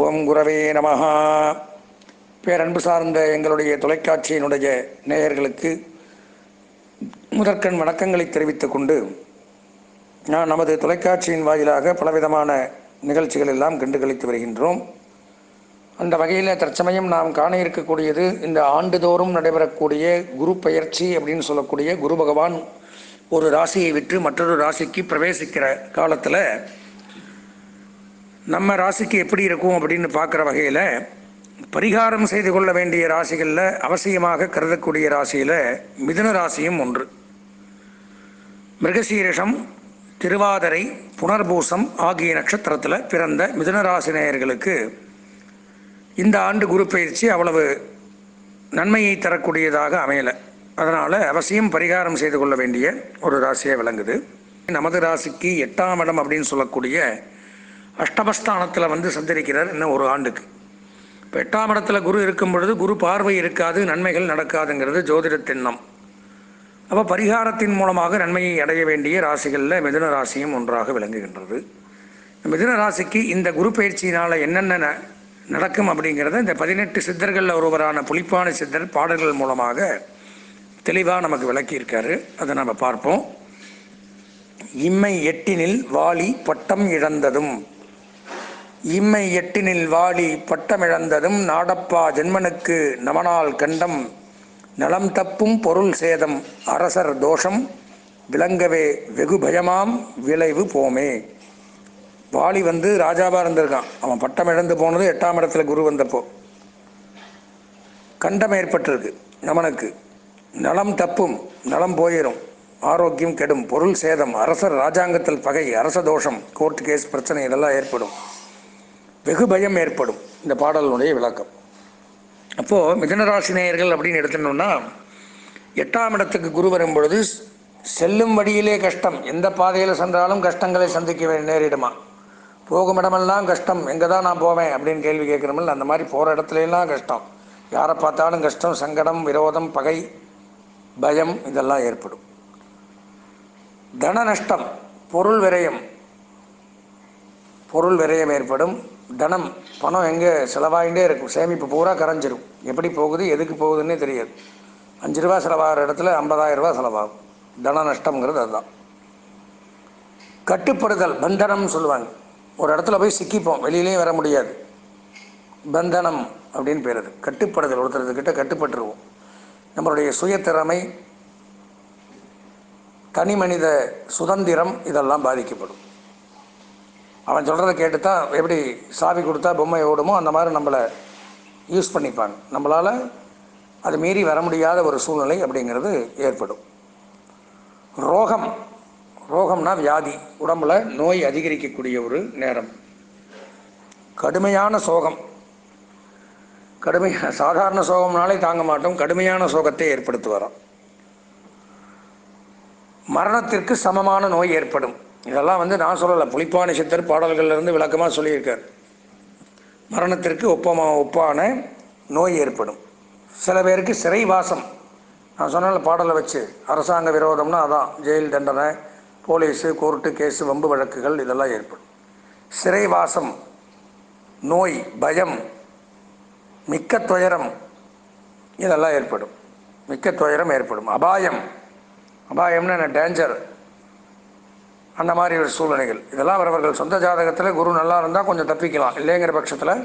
ஓம் குரவே நமஹா. பேரன்பு சார்ந்த எங்களுடைய தொலைக்காட்சியினுடைய நேயர்களுக்கு முதற்கண் வணக்கங்களை தெரிவித்துக் கொண்டு, நான் நமது தொலைக்காட்சியின் வாயிலாக பலவிதமான நிகழ்ச்சிகள் எல்லாம் கண்டுகளித்து வருகின்றோம். அந்த வகையில் தற்சமயம் நாம் காண இருக்கக்கூடியது இந்த ஆண்டுதோறும் நடைபெறக்கூடிய குரு பெயர்ச்சி அப்படின்னு சொல்லக்கூடிய குரு பகவான் ஒரு ராசியை விட்டு மற்றொரு ராசிக்கு பிரவேசிக்கிற காலத்தில் நம்ம ராசிக்கு எப்படி இருக்கும் அப்படின்னு பார்க்குற வகையில் பரிகாரம் செய்து கொள்ள வேண்டிய ராசிகளில் அவசியமாக கருதக்கூடிய ராசியில் மிதுன ராசியும் ஒன்று. மிருகசீரிஷம், திருவாதிரை, புனர்பூசம் ஆகிய நட்சத்திரத்தில் பிறந்த மிதுன ராசி நேயர்களுக்கு இந்த ஆண்டு குரு பயிற்சி அவ்வளவு நன்மையை தரக்கூடியதாக அமையலை. அதனால் அவசியம் பரிகாரம் செய்து கொள்ள வேண்டிய ஒரு ராசியாக விளங்குது. நமது ராசிக்கு 8ஆம் இடம் அப்படின்னு சொல்லக்கூடிய அஷ்டமஸ்தானத்தில் சஞ்சரிக்கிறார் இன்னும் ஒரு ஆண்டுக்கு. இப்போ 8ஆம் இடத்துல குரு இருக்கும் பொழுது குரு பார்வை இருக்காது, நன்மைகள் நடக்காதுங்கிறது ஜோதிடத்தின்னம். அப்போ பரிகாரத்தின் மூலமாக நன்மையை அடைய வேண்டிய ராசிகளில் மிதுன ராசியும் ஒன்றாக விளங்குகின்றது. மிதுன ராசிக்கு இந்த குரு பயிற்சியினால் என்னென்ன நடக்கும் அப்படிங்கிறத இந்த 18 சித்தர்களில் ஒருவரான புலிப்பாணி சித்தர் பாடல்கள் மூலமாக தெளிவாக நமக்கு விளக்கியிருக்காரு. அதை நம்ம பார்ப்போம். இம்மை 8னில் வாலி பட்டம் இழந்ததும், இம்மை 8னில் வாலி பட்டமிழந்ததும், நாடப்பா ஜென்மனுக்கு நமனால் கண்டம், நலம் தப்பும் பொருள் சேதம், அரசர் தோஷம் விளங்கவே வெகு பயமாம் விளைவு போமே. வாலி ராஜாவாக இருந்திருக்கான். அவன் பட்டம் இழந்து போனது 8ஆம் இடத்துல குரு வந்தப்போ. கண்டம் ஏற்பட்டிருக்கு நமனுக்கு. நலம் தப்பும், நலம் போயிடும், ஆரோக்கியம் கெடும், பொருள் சேதம், அரசர் ராஜாங்கத்தில் பகை, அரச தோஷம், கோர்ட் கேஸ் பிரச்சனை இதெல்லாம் ஏற்படும், வெகு பயம் ஏற்படும். இந்த பாடலுடைய விளக்கம். அப்போது மிதுனராசி நேயர்கள் அப்படின்னு எடுத்துட்டோம்னா 8ஆம் இடத்துக்கு குரு வரும் பொழுது செல்லும் வழியிலே கஷ்டம், எந்த பாதையில் சென்றாலும் கஷ்டங்களை சந்திக்க நேரிடுமா. போகும் இடமெல்லாம் கஷ்டம், எங்கே தான் நான் போவேன் அப்படின்னு கேள்வி கேட்குறோமில்ல, அந்த மாதிரி போகிற இடத்துலலாம் கஷ்டம், யாரை பார்த்தாலும் கஷ்டம், சங்கடம், விரோதம், பகை, பயம் இதெல்லாம் ஏற்படும். தன நஷ்டம், பொருள் விரயம், பொருள் விரயம் ஏற்படும். தனம், பணம் எங்கே செலவாகிட்டே இருக்கும், சேமிப்பு பூரா கரைஞ்சிரும், எப்படி போகுது எதுக்கு போகுதுன்னே தெரியாது. 5 ரூபா செலவாகிற இடத்துல 50,000 ரூபா செலவாகும். தன நஷ்டங்கிறது அதுதான். கட்டுப்படுதல், பந்தனம்னு சொல்லுவாங்க. ஒரு இடத்துல போய் சிக்கிப்போம், வெளியிலேயும் வர முடியாது, பந்தனம் அப்படின்னு பேர். அது கட்டுப்படுதல், ஒருத்தர்கிட்ட கட்டுப்பட்டுருவோம். நம்மளுடைய சுயத்திறமை, தனி மனித சுதந்திரம் இதெல்லாம் பாதிக்கப்படும். அவன் சொல்கிறத கேட்டு தான், எப்படி சாவி கொடுத்தா பொம்மை ஓடுமோ அந்த மாதிரி நம்மளை யூஸ் பண்ணிப்பாங்க. நம்மளால் அது மீறி வர முடியாத ஒரு சூழ்நிலை அப்படிங்கிறது ஏற்படும். ரோகம், ரோகம்னா வியாதி, உடம்புல நோய் அதிகரிக்கக்கூடிய ஒரு நேரம். கடுமையான சோகம், சாதாரண சோகம்னாலே தாங்க மாட்டோம், கடுமையான சோகத்தை ஏற்படுத்துவாராம். மரணத்திற்கு சமமான நோய் ஏற்படும். இதெல்லாம் நான் சொல்லலை, புலிப்பாணி சித்தர் பாடல்கள்லேருந்து விளக்கமாக சொல்லியிருக்கார். மரணத்திற்கு ஒப்பான நோய் ஏற்படும். சில பேருக்கு சிறைவாசம், நான் சொன்ன பாடலை வச்சு, அரசாங்க விரோதம்னா அதான் ஜெயில் தண்டனை, போலீஸு, கோர்ட்டு கேஸு, வம்பு வழக்குகள் இதெல்லாம் ஏற்படும். சிறைவாசம், நோய், பயம், மிக்க துயரம் இதெல்லாம் ஏற்படும். மிக்க துயரம் ஏற்படும். அபாயம், அபாயம்னு என்ன, டேஞ்சர், அந்த மாதிரி ஒரு சூழ்நிலைகள் இதெல்லாம் அவரவர்கள் சொந்த ஜாதகத்தில் குரு நல்லா இருந்தால் கொஞ்சம் தப்பிக்கலாம். இல்லைங்கிற பட்சத்தில்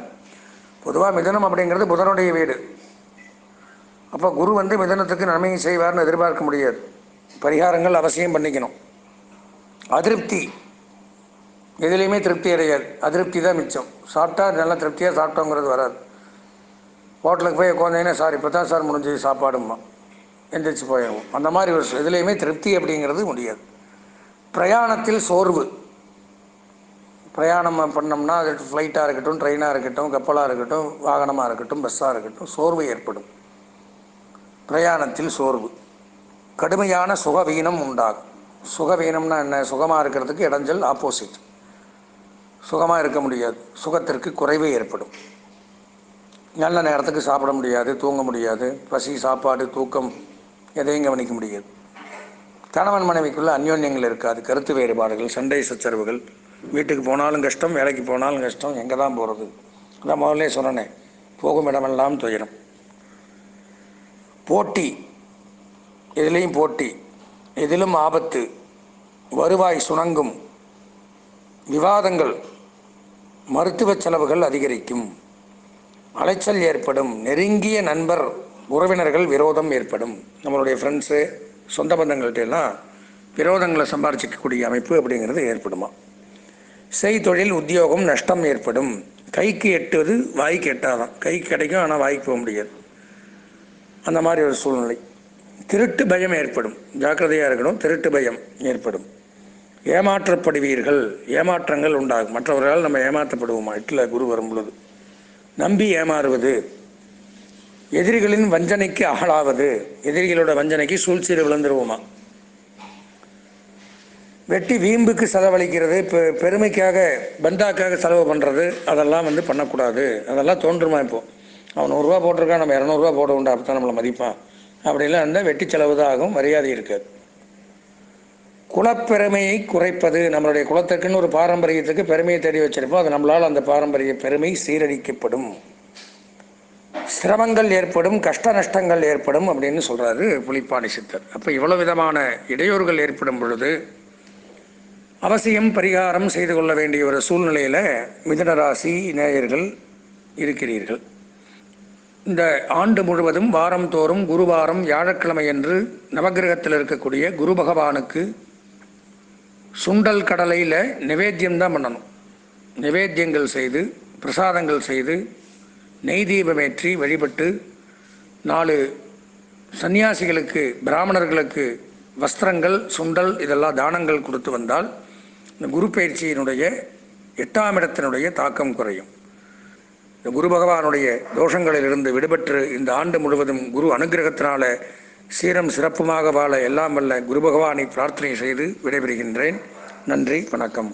பொதுவாக மிதுனம் அப்படிங்கிறது புதனுடைய வீடு. அப்போ குரு மிதுனத்துக்கு நன்மையை செய்வார்னு எதிர்பார்க்க முடியாது. பரிகாரங்கள் அவசியம் பண்ணிக்கணும். அதிருப்தி, எதுலேயுமே திருப்தி அடையாது, அதிருப்தி தான் மிச்சம். சாப்பிட்டா நல்லா திருப்தியாக சாப்பிட்டோங்கிறது வராது. ஹோட்டலுக்கு போய் உட்காந்தீங்கன்னா, சார் இப்போ தான் சார் முடிஞ்சது சாப்பாடுமா, எந்திரிச்சு போயிடுவோம். அந்த மாதிரி ஒரு எதுலேயுமே திருப்தி அப்படிங்கிறது முடியாது. பிரயாணத்தில் சோர்வு, பிரயாணம் பண்ணோம்னா அது ஃப்ளைட்டாக இருக்கட்டும், ட்ரெயினாக இருக்கட்டும், கப்பலாக இருக்கட்டும், வாகனமாக இருக்கட்டும், பஸ்ஸாக இருக்கட்டும், சோர்வு ஏற்படும். பிரயாணத்தில் சோர்வு. கடுமையான சுகவீனம் உண்டாகும். சுகவீனம்னா என்ன, சுகமாக இருக்கிறதுக்கு இடைஞ்சல், ஆப்போசிட். சுகமாக இருக்க முடியாது, சுகத்திற்கு குறைவு ஏற்படும். நல்ல நேரத்துக்கு சாப்பிட முடியாது, தூங்க முடியாது, பசி, சாப்பாடு, தூக்கம் எதையும் கவனிக்க முடியாது. கணவன் மனைவிக்குள்ள அந்யோன்யங்கள் இருக்காது, கருத்து வேறுபாடுகள், சண்டை சச்சரவுகள், வீட்டுக்கு போனாலும் கஷ்டம், வேலைக்கு போனாலும் கஷ்டம், எங்கே தான் போகிறது அதான் முதல்ல சொன்னனே, போகும் இடமெல்லாம் துயரம். போட்டி, எதிலையும் போட்டி, எதிலும் ஆபத்து, வருவாய் சுணங்கும், விவாதங்கள், மருத்துவ செலவுகள் அதிகரிக்கும், அலைச்சல் ஏற்படும், நெருங்கிய நண்பர் உறவினர்கள் விரோதம் ஏற்படும். நம்மளுடைய ஃப்ரெண்ட்ஸு சொந்த பந்தங்கள்ட்ட எல்லாம் விரோதங்களை சம்பாரிச்சிக்கக்கூடிய அமைப்பு அப்படிங்கிறது ஏற்படுமா. செய்தொழில் உத்தியோகம் நஷ்டம் ஏற்படும். கைக்கு எட்டுவது வாய்க்கு எட்டாதான். கைக்கு கிடைக்கும், ஆனால் வாய்க்கு போக முடியாது. அந்த மாதிரி ஒரு சூழ்நிலை. திருட்டு பயம் ஏற்படும், ஜாக்கிரதையாக இருக்கணும். திருட்டு பயம் ஏற்படும். ஏமாற்றப்படுவீர்கள், ஏமாற்றங்கள் உண்டாகும். மற்றவர்களால் நம்ம ஏமாற்றப்படுவோமா? எட்டில் குரு வரும் பொழுது நம்பி ஏமாறுவது, எதிரிகளின் வஞ்சனைக்கு ஆளாவது, எதிரிகளோட வஞ்சனைக்கு சூழ்ச்சியில் விழுந்துருவோமா. வெட்டி வீம்புக்கு செலவழிக்கிறது, பெருமைக்காக பந்தாக்காக செலவு பண்ணுறது, அதெல்லாம் பண்ணக்கூடாது. அதெல்லாம் தோன்றுமா? இப்போது அவன் 100 ரூபா போட்டிருக்கான், நம்ம 200 ரூபா போட உண்டு, அப்போ தான் நம்மளை மதிப்பான். அப்படிலாம் இருந்தால் வெட்டி செலவு தான் ஆகும், மரியாதை இருக்காது. குலப்பெருமையை குறைப்பது, நம்மளுடைய குலத்திற்குன்னு ஒரு பாரம்பரியத்துக்கு பெருமையை தேடி வச்சிருப்போம். அது நம்மளால் அந்த பாரம்பரிய பெருமை சீரழிக்கப்படும். சிரமங்கள் ஏற்படும், கஷ்ட நஷ்டங்கள் ஏற்படும் அப்படின்னு சொல்கிறாரு புலிப்பாணி சித்தர். அப்போ இவ்வளோ விதமான இடையூறுகள் ஏற்படும் பொழுது அவசியம் பரிகாரம் செய்து கொள்ள வேண்டிய ஒரு சூழ்நிலையில் மிதுனராசி நேயர்கள் இருக்கிறீர்கள். இந்த ஆண்டு முழுவதும் வாரம் தோறும் குருவாரம் வியாழக்கிழமை என்று நவகிரகத்தில் இருக்கக்கூடிய குரு பகவானுக்கு சுண்டல் கடலையில் நிவேத்தியம்தான் பண்ணணும். நிவேத்தியங்கள் செய்து, பிரசாதங்கள் செய்து, நெய் தீபமேற்றி வழிபட்டு, 4 சன்னியாசிகளுக்கு பிராமணர்களுக்கு வஸ்திரங்கள், சுண்டல் இதெல்லாம் தானங்கள் கொடுத்து வந்தால் இந்த குரு பயிற்சியினுடைய 8ஆம் இடத்தினுடைய தாக்கம் குறையும். இந்த குரு பகவானுடைய தோஷங்களிலிருந்து விடுபட்டு இந்த ஆண்டு முழுவதும் குரு அனுகிரகத்தினால சீரம் சிறப்புமாக வாழ எல்லாம் வல்ல குரு பகவானை பிரார்த்தனை செய்து விடைபெறுகின்றேன். நன்றி, வணக்கம்.